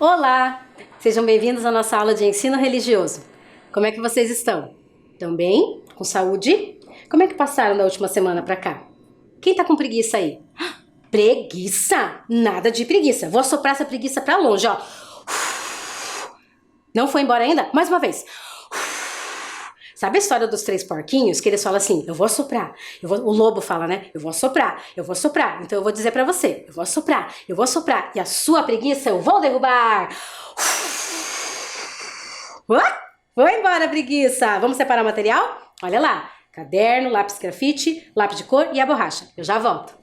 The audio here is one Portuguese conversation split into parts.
Olá! Sejam bem-vindos à nossa aula de ensino religioso. Como é que vocês estão? Estão bem? Com saúde? Como é que passaram da última semana pra cá? Quem tá com preguiça aí? Preguiça? Nada de preguiça. Vou assoprar essa preguiça pra longe, ó. Não foi embora ainda? Mais uma vez. Sabe a história dos três porquinhos? Que eles falam assim, eu vou assoprar. O lobo fala, né? Eu vou assoprar, eu vou assoprar. Então eu vou dizer pra você, eu vou assoprar, eu vou assoprar. E a sua preguiça eu vou derrubar. Foi embora, preguiça. Vamos separar o material? Olha lá, caderno, lápis grafite, lápis de cor e a borracha. Eu já volto.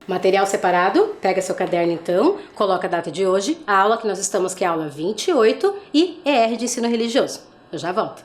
Material separado, pega seu caderno então, coloca a data de hoje, a aula que nós estamos, que é a aula 28 e ER de ensino religioso. Eu já volto.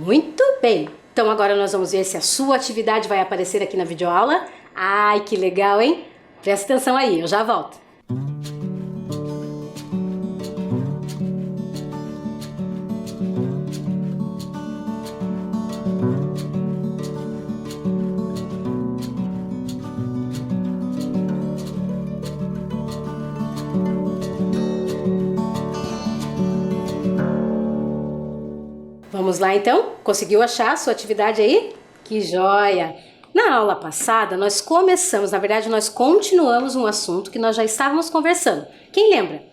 Muito bem! Então agora nós vamos ver se a sua atividade vai aparecer aqui na videoaula. Ai, que legal, hein? Presta atenção aí, eu já volto. Vamos lá então? Conseguiu achar a sua atividade aí? Que joia! Na aula passada nós começamos, na verdade nós continuamos um assunto que nós já estávamos conversando. Quem lembra?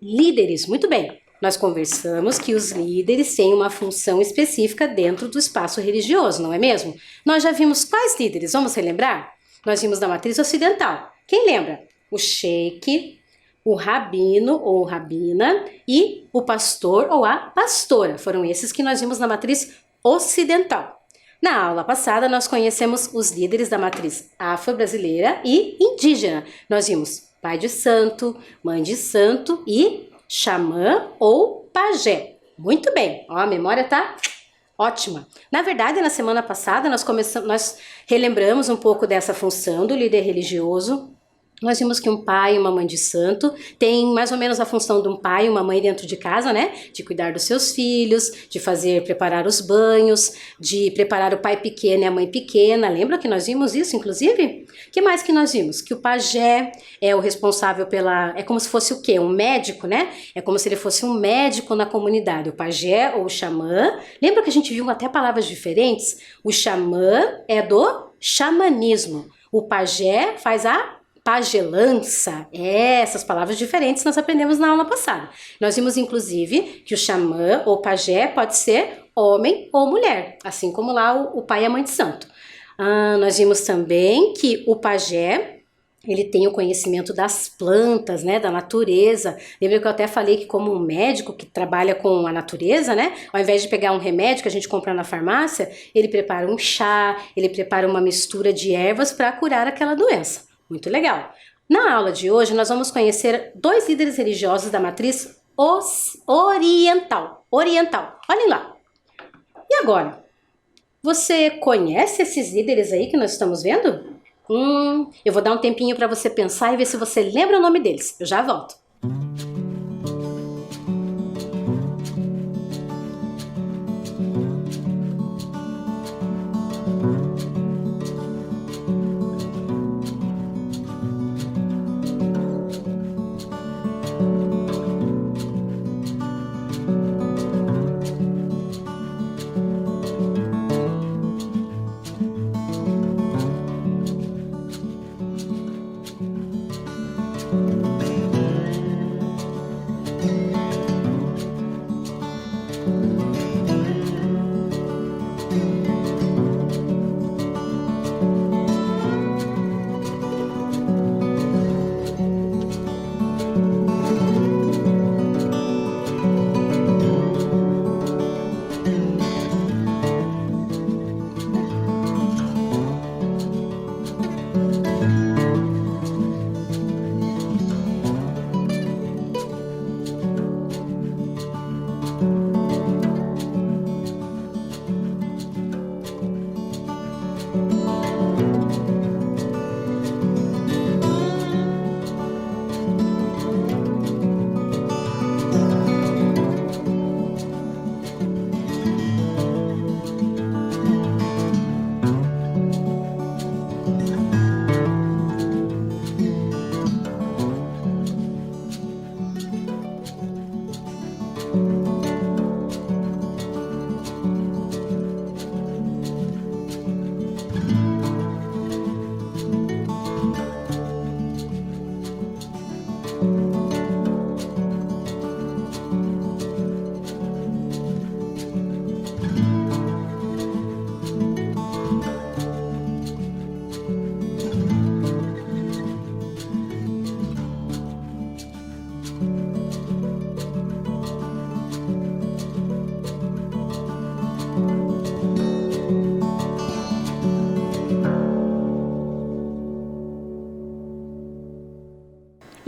Líderes, muito bem. Nós conversamos que os líderes têm uma função específica dentro do espaço religioso, não é mesmo? Nós já vimos quais líderes, vamos relembrar? Nós vimos da matriz ocidental. Quem lembra? O sheik, o rabino ou rabina e o pastor ou a pastora. Foram esses que nós vimos na matriz ocidental. Na aula passada, nós conhecemos os líderes da matriz afro-brasileira e indígena. Nós vimos pai de santo, mãe de santo e xamã ou pajé. Muito bem, ó, a memória tá ótima. Na verdade, na semana passada, nós relembramos um pouco dessa função do líder religioso. Nós vimos que um pai e uma mãe de santo tem mais ou menos a função de um pai e uma mãe dentro de casa, né? De cuidar dos seus filhos, de preparar os banhos, de preparar o pai pequeno e a mãe pequena. Lembra que nós vimos isso, inclusive? O que mais que nós vimos? Que o pajé é o responsável é como se fosse o quê? Um médico, né? É como se ele fosse um médico na comunidade. O pajé ou o xamã. Lembra que a gente viu até palavras diferentes? O xamã é do xamanismo. O pajé faz a pagelança, essas palavras diferentes nós aprendemos na aula passada. Nós vimos, inclusive, que o xamã ou pajé pode ser homem ou mulher, assim como lá o pai e a mãe de santo. Nós vimos também que o pajé, ele tem o conhecimento das plantas, né, da natureza. Lembra que eu até falei que como um médico que trabalha com a natureza, né, ao invés de pegar um remédio que a gente compra na farmácia, ele prepara um chá, ele prepara uma mistura de ervas para curar aquela doença. Muito legal. Na aula de hoje, nós vamos conhecer dois líderes religiosos da matriz oriental. Oriental. Olhem lá. E agora? Você conhece esses líderes aí que nós estamos vendo? Eu vou dar um tempinho para você pensar e ver se você lembra o nome deles. Eu já volto.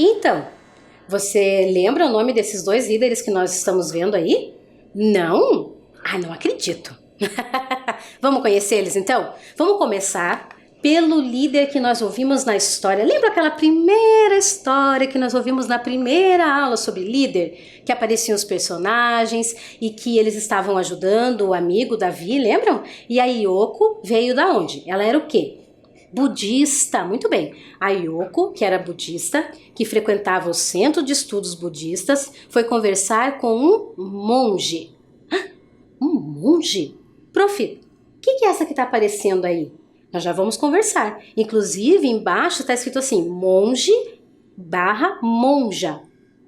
Então, você lembra o nome desses dois líderes que nós estamos vendo aí? Não? Ah, não acredito. Vamos conhecer eles então? Vamos começar pelo líder que nós ouvimos na história. Lembra aquela primeira história que nós ouvimos na primeira aula sobre líder? Que apareciam os personagens e que eles estavam ajudando o amigo Davi, lembram? E a Yoko veio da onde? Ela era o quê? Budista, muito bem. A Yoko, que era budista, que frequentava o centro de estudos budistas, foi conversar com um monge. Um monge? Prof, o que é essa que está aparecendo aí? Nós já vamos conversar. Inclusive, embaixo está escrito assim, monge / monja.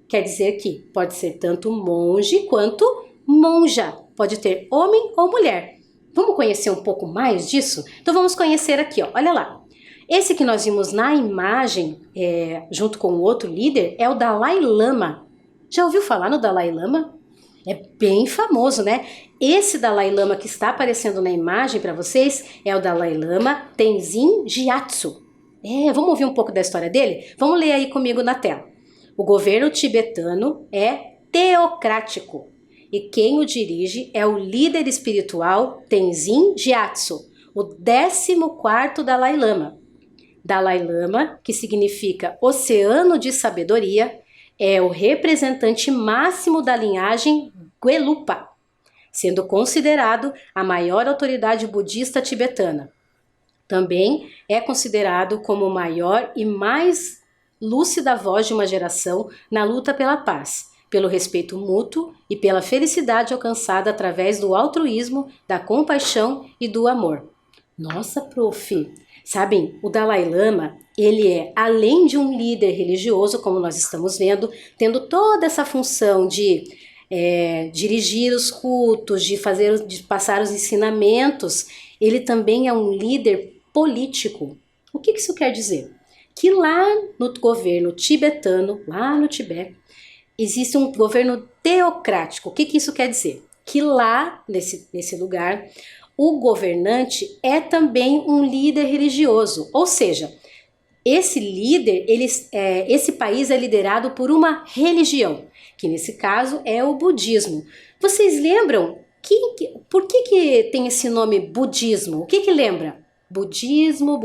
Quer dizer que pode ser tanto monge quanto monja. Pode ter homem ou mulher. Vamos conhecer um pouco mais disso? Então vamos conhecer aqui, ó. Olha lá. Esse que nós vimos na imagem, junto com o outro líder, é o Dalai Lama. Já ouviu falar no Dalai Lama? É bem famoso, né? Esse Dalai Lama que está aparecendo na imagem para vocês é o Dalai Lama Tenzin Gyatso. Vamos ouvir um pouco da história dele? Vamos ler aí comigo na tela. O governo tibetano é teocrático. E quem o dirige é o líder espiritual Tenzin Gyatso, o 14º Dalai Lama. Dalai Lama, que significa Oceano de Sabedoria, é o representante máximo da linhagem Gelupa, sendo considerado a maior autoridade budista tibetana. Também é considerado como o maior e mais lúcida voz de uma geração na luta pela paz, pelo respeito mútuo e pela felicidade alcançada através do altruísmo, da compaixão e do amor. Nossa, prof! Sabem, o Dalai Lama, ele é, além de um líder religioso, como nós estamos vendo, tendo toda essa função de dirigir os cultos, de passar os ensinamentos, ele também é um líder político. O que isso quer dizer? Que lá no governo tibetano, lá no Tibete, existe um governo teocrático. O que isso quer dizer? Que lá, nesse lugar, o governante é também um líder religioso. Ou seja, esse líder, esse país é liderado por uma religião, que nesse caso é o budismo. Vocês lembram por que tem esse nome budismo? O que lembra? Budismo,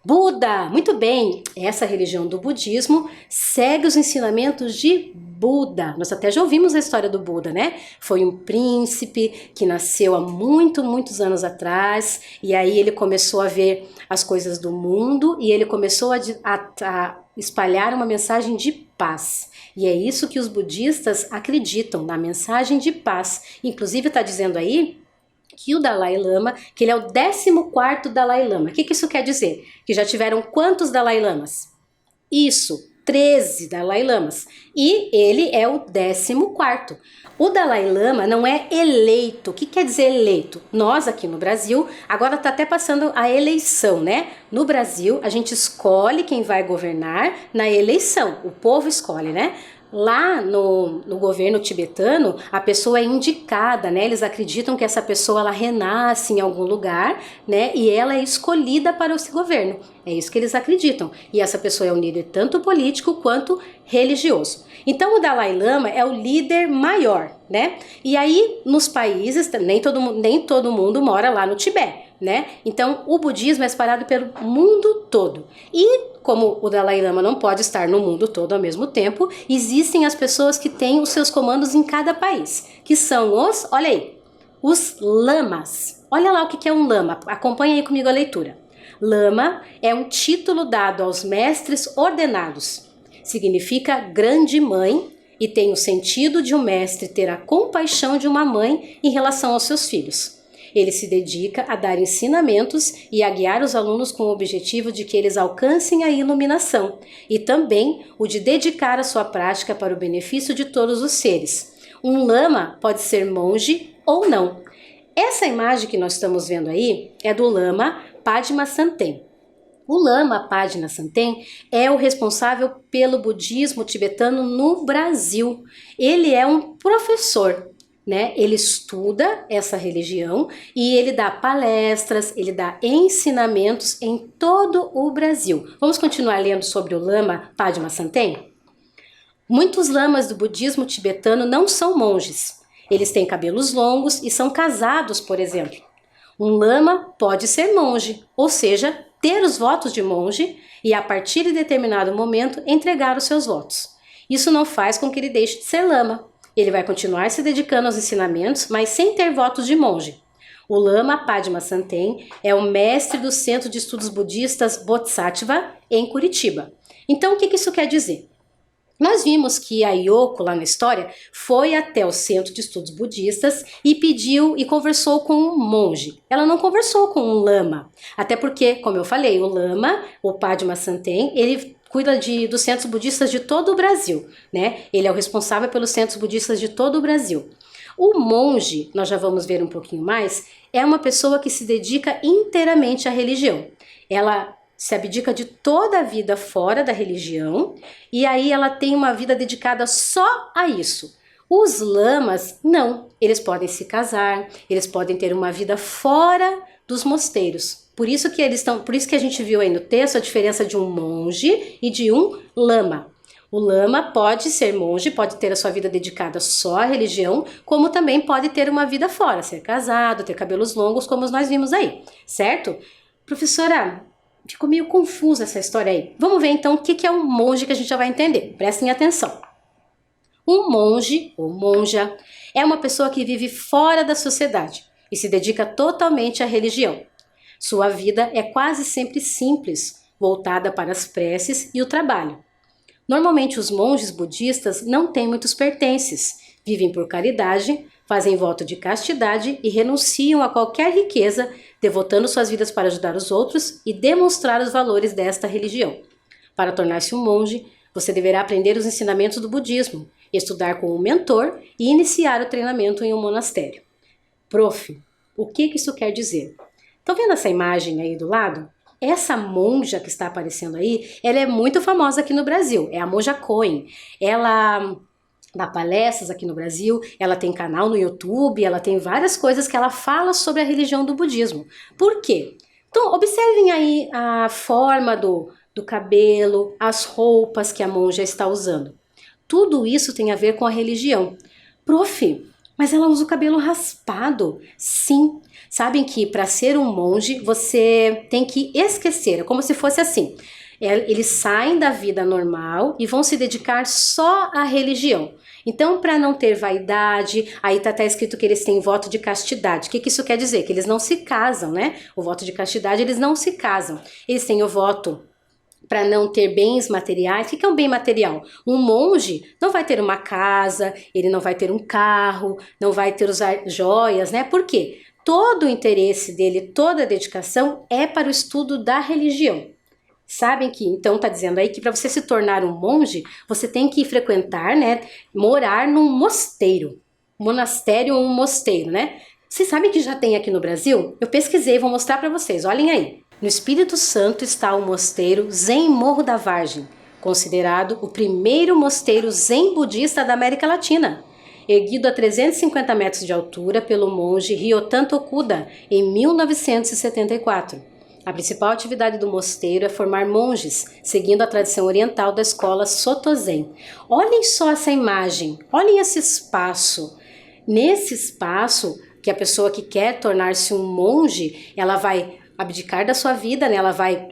Buda, muito bem, essa religião do budismo segue os ensinamentos de Buda. Nós até já ouvimos a história do Buda, né? Foi um príncipe que nasceu há muitos anos atrás, e aí ele começou a ver as coisas do mundo e ele começou a espalhar uma mensagem de paz. E é isso que os budistas acreditam, na mensagem de paz. Inclusive está dizendo aí que o Dalai Lama, que ele é o 14º Dalai Lama. O que isso quer dizer? Que já tiveram quantos Dalai Lamas? Isso, 13 Dalai Lamas. E ele é o 14º. O Dalai Lama não é eleito. O que quer dizer eleito? Nós aqui no Brasil, agora está até passando a eleição, né? No Brasil, a gente escolhe quem vai governar na eleição. O povo escolhe, né? Lá no governo tibetano, a pessoa é indicada, né? Eles acreditam que essa pessoa ela renasce em algum lugar, né? E ela é escolhida para esse governo. É isso que eles acreditam. E essa pessoa é um líder tanto político quanto religioso. Então o Dalai Lama é o líder maior, né? E aí nos países, nem todo mundo mora lá no Tibete, né? Então o budismo é espalhado pelo mundo todo. E como o Dalai Lama não pode estar no mundo todo ao mesmo tempo, existem as pessoas que têm os seus comandos em cada país, que são olha aí, os lamas. Olha lá o que é um lama, acompanha aí comigo a leitura. Lama é um título dado aos mestres ordenados. Significa grande mãe e tem o sentido de um mestre ter a compaixão de uma mãe em relação aos seus filhos. Ele se dedica a dar ensinamentos e a guiar os alunos com o objetivo de que eles alcancem a iluminação e também o de dedicar a sua prática para o benefício de todos os seres. Um lama pode ser monge ou não. Essa imagem que nós estamos vendo aí é do Lama Padmasambhava. O Lama Padmasambhava é o responsável pelo budismo tibetano no Brasil. Ele é um professor, né? Ele estuda essa religião e ele dá palestras, ele dá ensinamentos em todo o Brasil. Vamos continuar lendo sobre o Lama Padmasambhava? Muitos lamas do budismo tibetano não são monges. Eles têm cabelos longos e são casados, por exemplo. Um lama pode ser monge, ou seja, ter os votos de monge e a partir de determinado momento entregar os seus votos. Isso não faz com que ele deixe de ser lama. Ele vai continuar se dedicando aos ensinamentos, mas sem ter votos de monge. O Lama Padmasambhava é o mestre do Centro de Estudos Budistas Bodhisattva em Curitiba. Então, o que isso quer dizer? Nós vimos que a Yoko, lá na história, foi até o Centro de Estudos Budistas e pediu e conversou com um monge. Ela não conversou com um lama, até porque, como eu falei, o lama, o Padmasambhava, ele cuida dos centros budistas de todo o Brasil, né? Ele é o responsável pelos centros budistas de todo o Brasil. O monge, nós já vamos ver um pouquinho mais, é uma pessoa que se dedica inteiramente à religião. Ela se abdica de toda a vida fora da religião e aí ela tem uma vida dedicada só a isso. Os lamas, não. Eles podem se casar, eles podem ter uma vida fora dos mosteiros. Por isso que a gente viu aí no texto a diferença de um monge e de um lama. O lama pode ser monge, pode ter a sua vida dedicada só à religião, como também pode ter uma vida fora, ser casado, ter cabelos longos, como nós vimos aí, certo? Professora, ficou meio confusa essa história aí. Vamos ver então o que é um monge que a gente já vai entender. Prestem atenção. Um monge ou monja é uma pessoa que vive fora da sociedade e se dedica totalmente à religião. Sua vida é quase sempre simples, voltada para as preces e o trabalho. Normalmente os monges budistas não têm muitos pertences, vivem por caridade, fazem voto de castidade e renunciam a qualquer riqueza, devotando suas vidas para ajudar os outros e demonstrar os valores desta religião. Para tornar-se um monge, você deverá aprender os ensinamentos do budismo, estudar com um mentor e iniciar o treinamento em um monastério. Prof, o que isso quer dizer? Estão vendo essa imagem aí do lado? Essa monja que está aparecendo aí, ela é muito famosa aqui no Brasil, é a Monja Coen. Ela dá palestras aqui no Brasil, ela tem canal no YouTube, ela tem várias coisas que ela fala sobre a religião do budismo. Por quê? Então, observem aí a forma do cabelo, as roupas que a monja está usando. Tudo isso tem a ver com a religião. Prof, mas ela usa o cabelo raspado. Sim, sabem que para ser um monge você tem que esquecer, é como se fosse assim. Eles saem da vida normal e vão se dedicar só à religião. Então, para não ter vaidade, aí tá até escrito que eles têm voto de castidade. O que isso quer dizer? Que eles não se casam, né? O voto de castidade, eles não se casam. Eles têm o voto para não ter bens materiais. O que é um bem material? Um monge não vai ter uma casa, ele não vai ter um carro, não vai ter usar joias, né? Por quê? Todo o interesse dele, toda a dedicação é para o estudo da religião. Sabem que, então tá dizendo aí que para você se tornar um monge, você tem que frequentar, né, morar num mosteiro. Monastério ou um mosteiro, né? Vocês sabem que já tem aqui no Brasil? Eu pesquisei e vou mostrar para vocês, olhem aí. No Espírito Santo está o mosteiro Zen Morro da Vargem, considerado o primeiro mosteiro zen budista da América Latina. Erguido a 350 metros de altura pelo monge Ryotan Tokuda em 1974. A principal atividade do mosteiro é formar monges, seguindo a tradição oriental da escola Soto Zen. Olhem só essa imagem, olhem esse espaço. Nesse espaço, que a pessoa que quer tornar-se um monge, ela vai abdicar da sua vida, né? Ela vai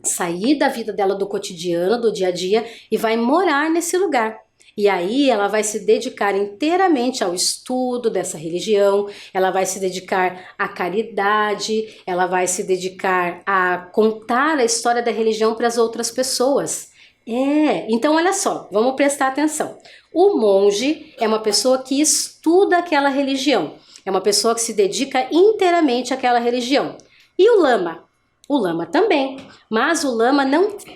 sair da vida dela do cotidiano, do dia a dia, e vai morar nesse lugar. E aí ela vai se dedicar inteiramente ao estudo dessa religião, ela vai se dedicar à caridade, ela vai se dedicar a contar a história da religião para as outras pessoas. Então olha só, vamos prestar atenção. O monge é uma pessoa que estuda aquela religião, é uma pessoa que se dedica inteiramente àquela religião. E o lama? O lama também, mas o lama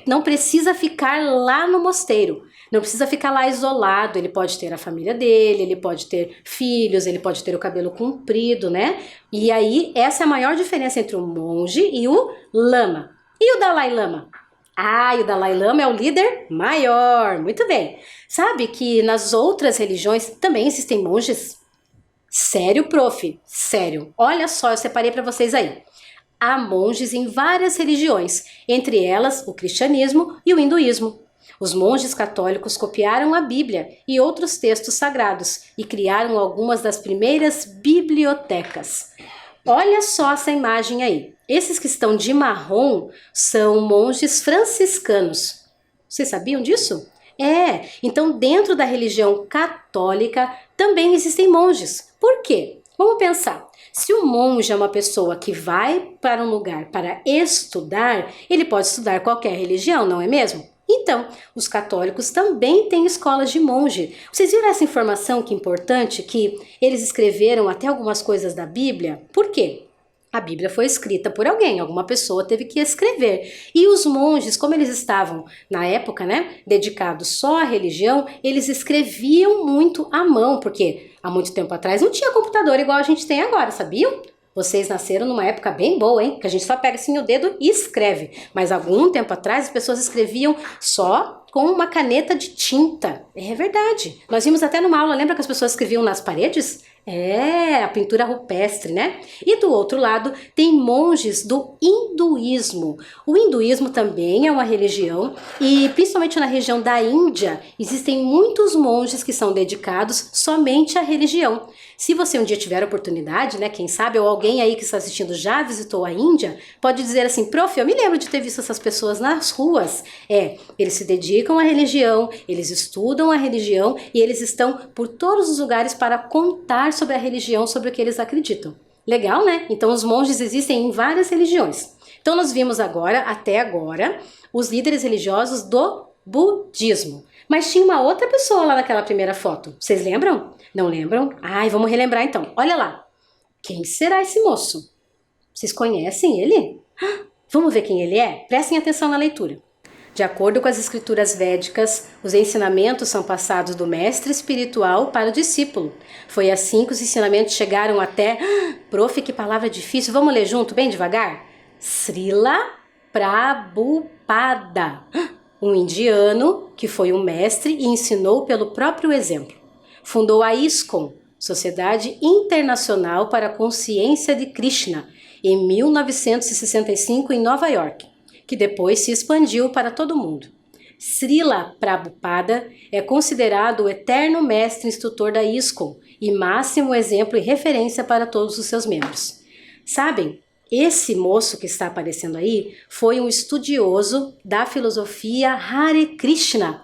não precisa ficar lá no mosteiro. Não precisa ficar lá isolado, ele pode ter a família dele, ele pode ter filhos, ele pode ter o cabelo comprido, né? E aí, essa é a maior diferença entre o monge e o lama. E o Dalai Lama? E o Dalai Lama é o líder maior, muito bem. Sabe que nas outras religiões também existem monges? Sério, prof? Sério. Olha só, eu separei para vocês aí. Há monges em várias religiões, entre elas o cristianismo e o hinduísmo. Os monges católicos copiaram a Bíblia e outros textos sagrados e criaram algumas das primeiras bibliotecas. Olha só essa imagem aí. Esses que estão de marrom são monges franciscanos. Vocês sabiam disso? Então dentro da religião católica também existem monges. Por quê? Vamos pensar. Se o monge é uma pessoa que vai para um lugar para estudar, ele pode estudar qualquer religião, não é mesmo? Então, os católicos também têm escolas de monge. Vocês viram essa informação que é importante, que eles escreveram até algumas coisas da Bíblia? Por quê? A Bíblia foi escrita por alguém, alguma pessoa teve que escrever. E os monges, como eles estavam na época, né, dedicados só à religião, eles escreviam muito à mão, porque há muito tempo atrás não tinha computador igual a gente tem agora, sabiam? Vocês nasceram numa época bem boa, hein? Que a gente só pega assim o dedo e escreve. Mas algum tempo atrás as pessoas escreviam só com uma caneta de tinta. É verdade. Nós vimos até numa aula, lembra que as pessoas escreviam nas paredes? A pintura rupestre, né? E do outro lado tem monges do hinduísmo. O hinduísmo também é uma religião e principalmente na região da Índia existem muitos monges que são dedicados somente à religião. Se você um dia tiver oportunidade, né, quem sabe, ou alguém aí que está assistindo já visitou a Índia, pode dizer assim, prof, eu me lembro de ter visto essas pessoas nas ruas. Eles se dedicam à religião, eles estudam a religião e eles estão por todos os lugares para contar sobre a religião, sobre o que eles acreditam. Legal, né? Então os monges existem em várias religiões. Então nós vimos agora, até agora, os líderes religiosos do budismo. Mas tinha uma outra pessoa lá naquela primeira foto. Vocês lembram? Não lembram? Vamos relembrar então. Olha lá. Quem será esse moço? Vocês conhecem ele? Vamos ver quem ele é? Prestem atenção na leitura. De acordo com as escrituras védicas, os ensinamentos são passados do mestre espiritual para o discípulo. Foi assim que os ensinamentos chegaram até... Prof, que palavra difícil. Vamos ler junto, bem devagar? Srila Prabhupada. Um indiano que foi um mestre e ensinou pelo próprio exemplo. Fundou a ISKCON, Sociedade Internacional para a Consciência de Krishna, em 1965 em Nova York, que depois se expandiu para todo o mundo. Srila Prabhupada é considerado o eterno mestre instrutor da ISKCON e máximo exemplo e referência para todos os seus membros. Sabem, esse moço que está aparecendo aí foi um estudioso da filosofia Hare Krishna.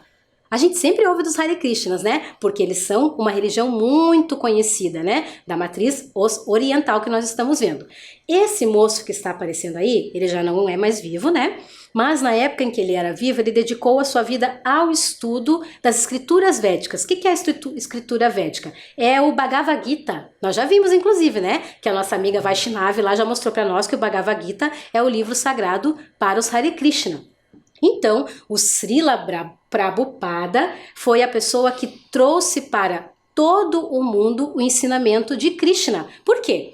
A gente sempre ouve dos Hare Krishnas, né? Porque eles são uma religião muito conhecida, né? Da matriz oriental que nós estamos vendo. Esse moço que está aparecendo aí, ele já não é mais vivo, né? Mas na época em que ele era vivo, ele dedicou a sua vida ao estudo das escrituras védicas. O que é a escritura védica? É o Bhagavad Gita. Nós já vimos, inclusive, né? Que a nossa amiga Vaishnavi lá já mostrou para nós que o Bhagavad Gita é o livro sagrado para os Hare Krishna. Então, o Srila Prabhupada foi a pessoa que trouxe para todo o mundo o ensinamento de Krishna. Por quê?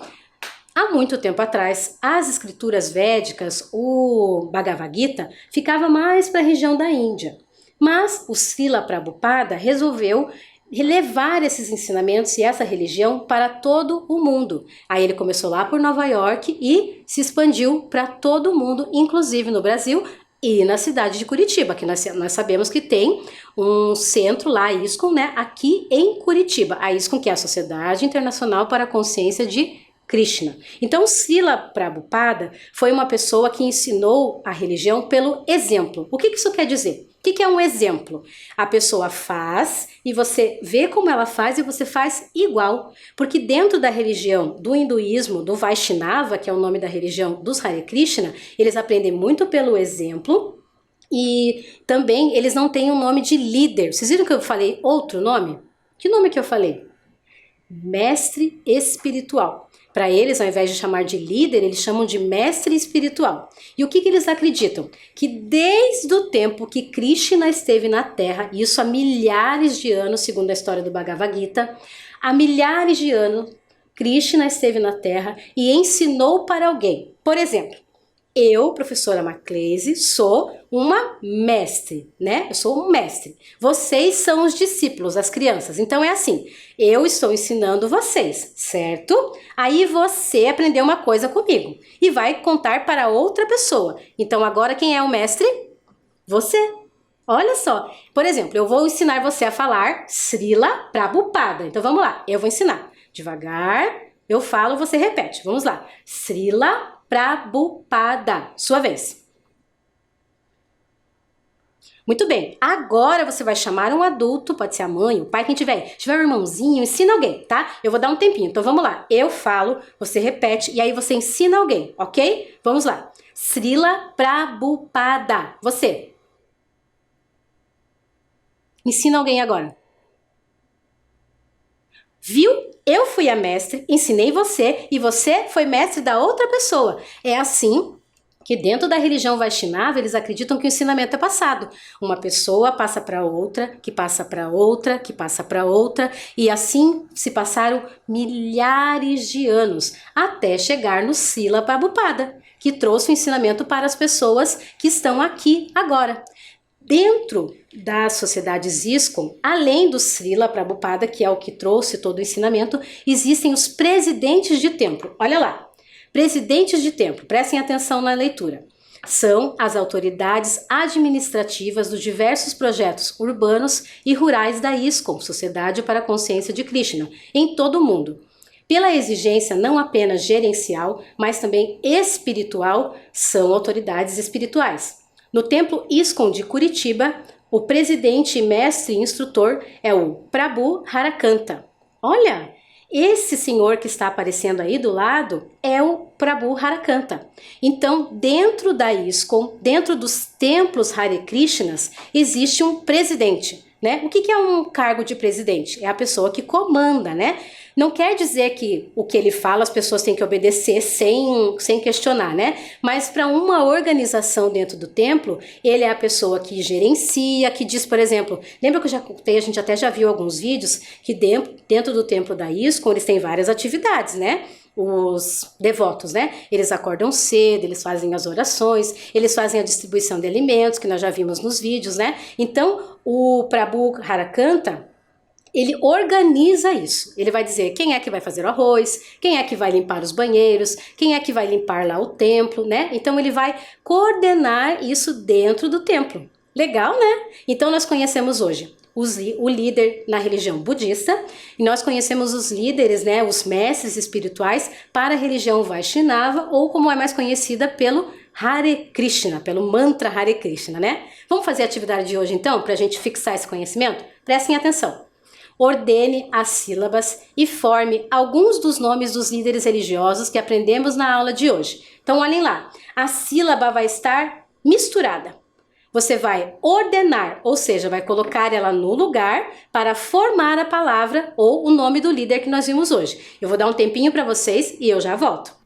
Há muito tempo atrás, as escrituras védicas, o Bhagavad Gita, ficava mais para a região da Índia. Mas o Srila Prabhupada resolveu levar esses ensinamentos e essa religião para todo o mundo. Aí ele começou lá por Nova York e se expandiu para todo o mundo, inclusive no Brasil, e na cidade de Curitiba, que nós sabemos que tem um centro lá, a ISKCON, né, aqui em Curitiba. A ISKCON, que é a Sociedade Internacional para a Consciência de Krishna. Então, Srila Prabhupada foi uma pessoa que ensinou a religião pelo exemplo. O que isso quer dizer? O que é um exemplo? A pessoa faz e você vê como ela faz e você faz igual. Porque dentro da religião do hinduísmo, do Vaishnava, que é o nome da religião dos Hare Krishna, eles aprendem muito pelo exemplo e também eles não têm um nome de líder. Vocês viram que eu falei outro nome? Que nome que eu falei? Mestre espiritual. Para eles, ao invés de chamar de líder, eles chamam de mestre espiritual. E o que eles acreditam? Que desde o tempo que Krishna esteve na Terra, isso há milhares de anos, segundo a história do Bhagavad Gita, há milhares de anos, Krishna esteve na Terra e ensinou para alguém. Por exemplo, eu, professora Macleise, sou uma mestre, né? Eu sou um mestre. Vocês são os discípulos, as crianças. Então é assim, eu estou ensinando vocês, certo? Aí você aprendeu uma coisa comigo e vai contar para outra pessoa. Então agora quem é o mestre? Você. Olha só. Por exemplo, eu vou ensinar você a falar Srila Prabhupada. Então vamos lá, eu vou ensinar. Devagar, eu falo, você repete. Vamos lá. Srila Prabhupada. Sua vez. Muito bem, agora você vai chamar um adulto, pode ser a mãe, o pai, quem tiver. Se tiver um irmãozinho, ensina alguém, tá? Eu vou dar um tempinho, então vamos lá. Eu falo, você repete e aí você ensina alguém, ok? Vamos lá. Srila Prabhupada. Você. Ensina alguém agora. Viu? Eu fui a mestre, ensinei você e você foi mestre da outra pessoa. É assim que dentro da religião Vaishnava eles acreditam que o ensinamento é passado. Uma pessoa passa para outra, que passa para outra, que passa para outra, e assim se passaram milhares de anos, até chegar no Srila Prabhupada, que trouxe o ensinamento para as pessoas que estão aqui agora. Dentro das sociedades ISKCON, além do Srila Prabhupada, que é o que trouxe todo o ensinamento, existem os presidentes de templo. Olha lá. Presidentes de templo, prestem atenção na leitura. São as autoridades administrativas dos diversos projetos urbanos e rurais da ISKCON, Sociedade para a Consciência de Krishna, em todo o mundo. Pela exigência não apenas gerencial, mas também espiritual, são autoridades espirituais. No templo ISKCON de Curitiba, o presidente, mestre e instrutor é o Prabhu Harakanta. Olha! Esse senhor que está aparecendo aí do lado é o Prabhu Harakanta. Então, dentro da ISKCON, dentro dos templos Hare Krishnas, existe um presidente, né? O que é um cargo de presidente? É a pessoa que comanda, né? Não quer dizer que o que ele fala as pessoas têm que obedecer sem questionar, né? Mas para uma organização dentro do templo, ele é a pessoa que gerencia, que diz, por exemplo, lembra que eu já contei, a gente até já viu alguns vídeos, que dentro do templo da ISKCON eles têm várias atividades, né? Os devotos, né? Eles acordam cedo, eles fazem as orações, eles fazem a distribuição de alimentos, que nós já vimos nos vídeos, né? Então, o Prabhu Harakanta, ele organiza isso. Ele vai dizer quem é que vai fazer o arroz, quem é que vai limpar os banheiros, quem é que vai limpar lá o templo, né? Então ele vai coordenar isso dentro do templo. Legal, né? Então nós conhecemos hoje o líder na religião budista e nós conhecemos os líderes, né, os mestres espirituais para a religião Vaishnava, ou como é mais conhecida pelo Hare Krishna, pelo mantra Hare Krishna, né? Vamos fazer a atividade de hoje então para a gente fixar esse conhecimento? Prestem atenção. Ordene as sílabas e forme alguns dos nomes dos líderes religiosos que aprendemos na aula de hoje. Então olhem lá, a sílaba vai estar misturada. Você vai ordenar, ou seja, vai colocar ela no lugar para formar a palavra ou o nome do líder que nós vimos hoje. Eu vou dar um tempinho para vocês e eu já volto.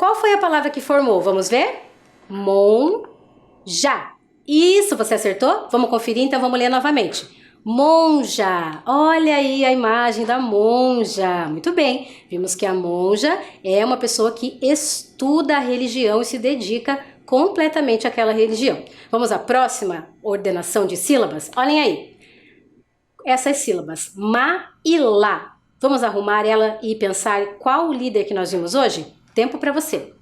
Qual foi a palavra que formou? Vamos ver? Monja. Isso, você acertou? Vamos conferir, então vamos ler novamente. Monja. Olha aí a imagem da monja. Muito bem. Vimos que a monja é uma pessoa que estuda a religião e se dedica completamente àquela religião. Vamos à próxima ordenação de sílabas? Olhem aí. Essas sílabas. Ma e lá. Vamos arrumar ela e pensar qual o líder que nós vimos hoje? Tempo para você.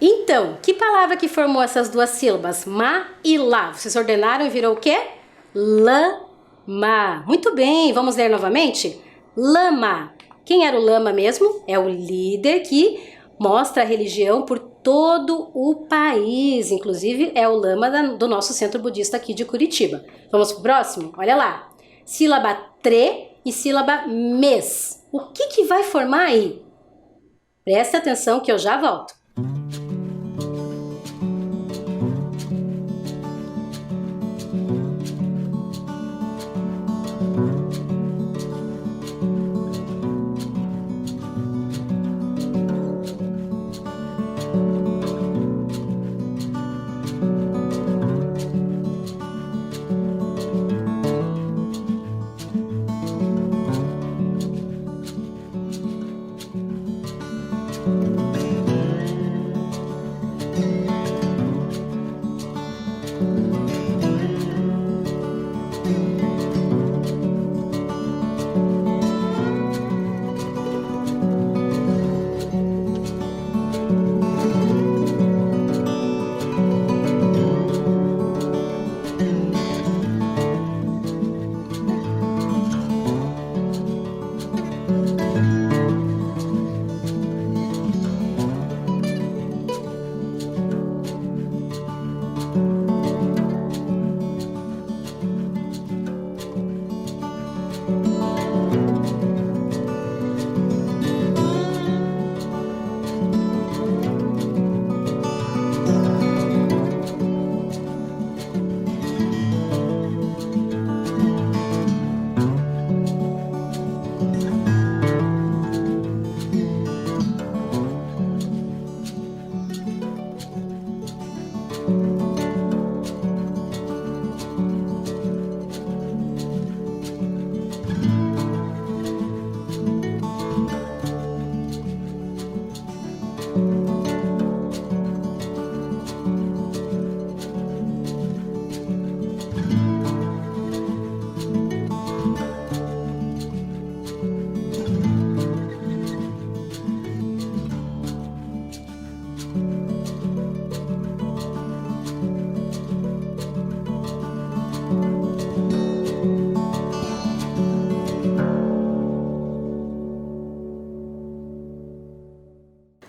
Então, que palavra que formou essas duas sílabas? Ma e lá. Vocês ordenaram e virou o quê? Lama. Muito bem, vamos ler novamente? Lama. Quem era o lama mesmo? É o líder que mostra a religião por todo o país. Inclusive, é o lama do nosso centro budista aqui de Curitiba. Vamos pro próximo? Olha lá. Sílaba tre e sílaba mes. O que vai formar aí? Presta atenção que eu já volto.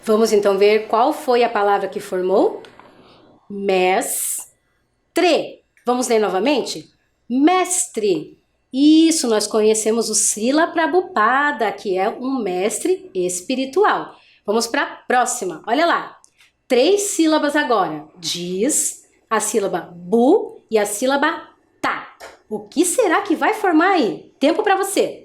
Vamos então ver qual foi a palavra que formou? Mestre. Vamos ler novamente? Mestre. Isso, nós conhecemos o Srila Prabhupada, que é um mestre espiritual. Vamos para a próxima. Olha lá. 3 sílabas agora. Diz a sílaba bu e a sílaba tá. O que será que vai formar aí? Tempo para você.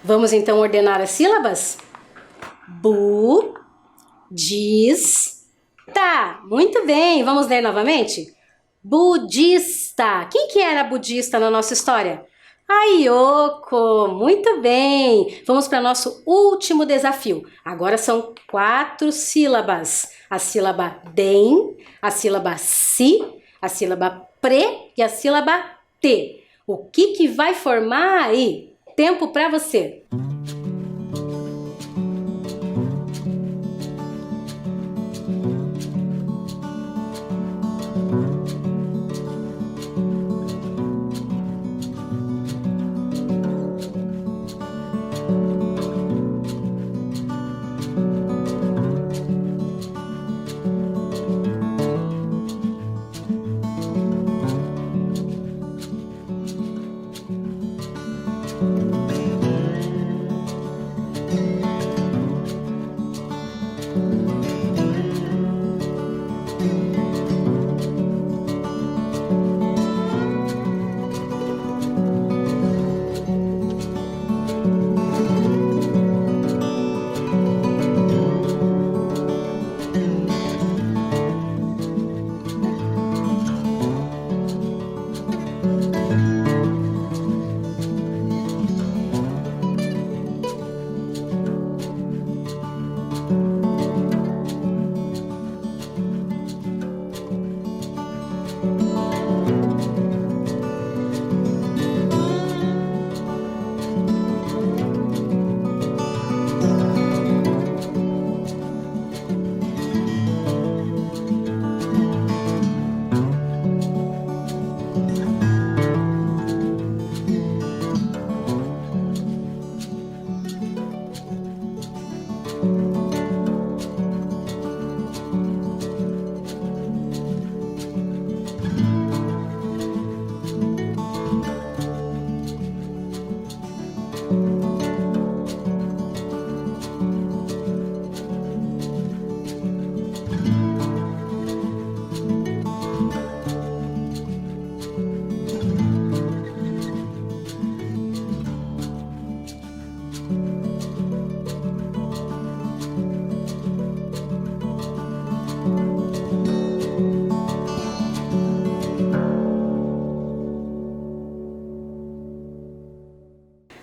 Vamos então ordenar as sílabas? Bu-diz-ta. Muito bem, vamos ler novamente? Budista. Quem que era budista na nossa história? A Yoko. Muito bem. Vamos para nosso último desafio. Agora são 4 sílabas. A sílaba den, a sílaba si, a sílaba pre e a sílaba te. O que vai formar aí? Tempo para você.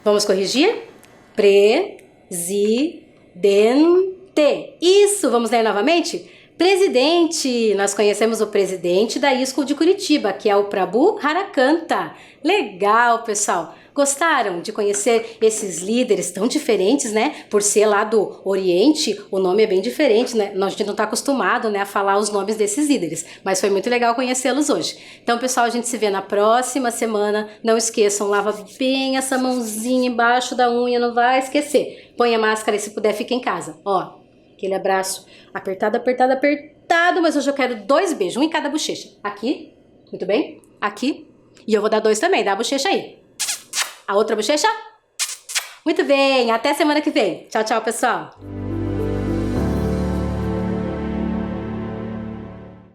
Vamos corrigir? Presidente. Isso, vamos ler novamente? Presidente. Nós conhecemos o presidente da School de Curitiba, que é o Prabhu Harakanta. Legal, pessoal. Gostaram de conhecer esses líderes tão diferentes, né? Por ser lá do Oriente, o nome é bem diferente, né? A gente não está acostumado, né, a falar os nomes desses líderes, mas foi muito legal conhecê-los hoje. Então, pessoal, a gente se vê na próxima semana. Não esqueçam, lava bem essa mãozinha embaixo da unha, não vai esquecer. Põe a máscara e, se puder, fica em casa. Ó, aquele abraço apertado, apertado, apertado, mas hoje eu quero 2 beijos, um em cada bochecha. Aqui, muito bem, aqui, e eu vou dar 2 também, dá a bochecha aí. A outra bochecha? Muito bem, até semana que vem. Tchau, tchau, pessoal.